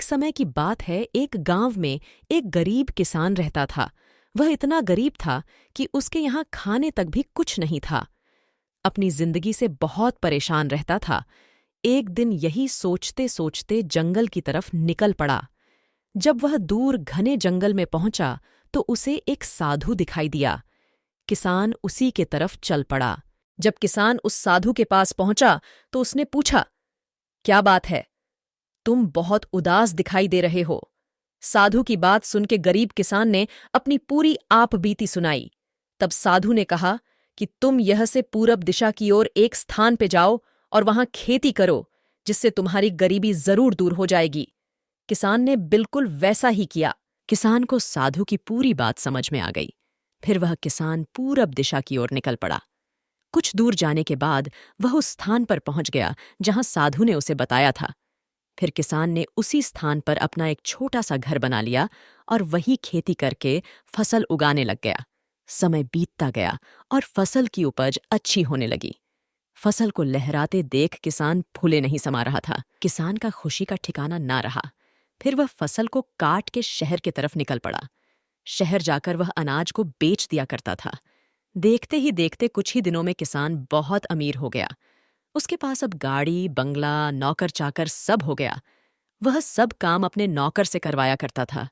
समय की बात है, एक गांव में एक गरीब किसान रहता था। वह इतना गरीब था कि उसके यहाँ खाने तक भी कुछ नहीं था। अपनी जिंदगी से बहुत परेशान रहता था। एक दिन यही सोचते सोचते जंगल की तरफ निकल पड़ा। जब वह दूर घने जंगल में पहुंचा तो उसे एक साधु दिखाई दिया। किसान उसी के तरफ चल पड़ा। जब किसान उस साधु के पास पहुंचा तो उसने पूछा, क्या बात है? तुम बहुत उदास दिखाई दे रहे हो। साधु की बात सुन के गरीब किसान ने अपनी पूरी आप बीती सुनाई। तब साधु ने कहा कि तुम यह से पूरब दिशा की ओर एक स्थान पे जाओ और वहां खेती करो, जिससे तुम्हारी गरीबी जरूर दूर हो जाएगी। किसान ने बिल्कुल वैसा ही किया। किसान को साधु की पूरी बात समझ में आ गई। फिर वह किसान पूरब दिशा की ओर निकल पड़ा। कुछ दूर जाने के बाद वह उस स्थान पर पहुंच गया जहां साधु ने उसे बताया था। फिर किसान ने उसी स्थान पर अपना एक छोटा सा घर बना लिया और वही खेती करके फसल उगाने लग गया। समय बीतता गया और फसल की उपज अच्छी होने लगी। फसल को लहराते देख किसान फूले नहीं समा रहा था। किसान का खुशी का ठिकाना ना रहा। फिर वह फसल को काट के शहर की तरफ निकल पड़ा। शहर जाकर वह अनाज को बेच दिया करता था। देखते ही देखते कुछ ही दिनों में किसान बहुत अमीर हो गया। उसके पास अब गाड़ी, बंगला, नौकर चाकर सब हो गया। वह सब काम अपने नौकर से करवाया करता था।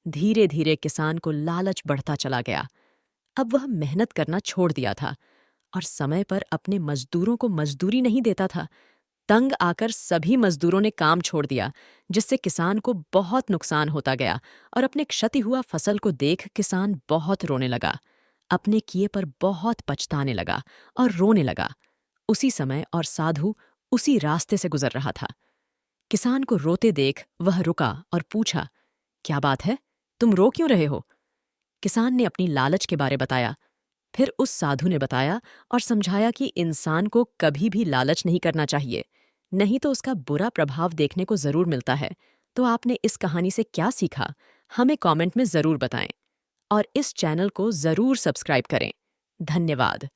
धीरे धीरे किसान को लालच बढ़ता चला गया। अब वह मेहनत करना छोड़ दिया था और समय पर अपने मजदूरों को मजदूरी नहीं देता था। तंग आकर सभी मजदूरों ने काम छोड़ दिया, जिससे किसान को बहुत नुकसान होता गया और अपने क्षति हुआ फसल को देख किसान बहुत रोने लगा। अपने किए पर बहुत पछताने लगा और रोने लगा। उसी समय और साधु उसी रास्ते से गुजर रहा था। किसान को रोते देख वह रुका और पूछा, क्या बात है? तुम रो क्यों रहे हो? किसान ने अपनी लालच के बारे बताया। फिर उस साधु ने बताया और समझाया कि इंसान को कभी भी लालच नहीं करना चाहिए, नहीं तो उसका बुरा प्रभाव देखने को जरूर मिलता है। तो आपने इस कहानी से क्या सीखा, हमें कमेंट में जरूर बताएं और इस चैनल को जरूर सब्सक्राइब करें। धन्यवाद।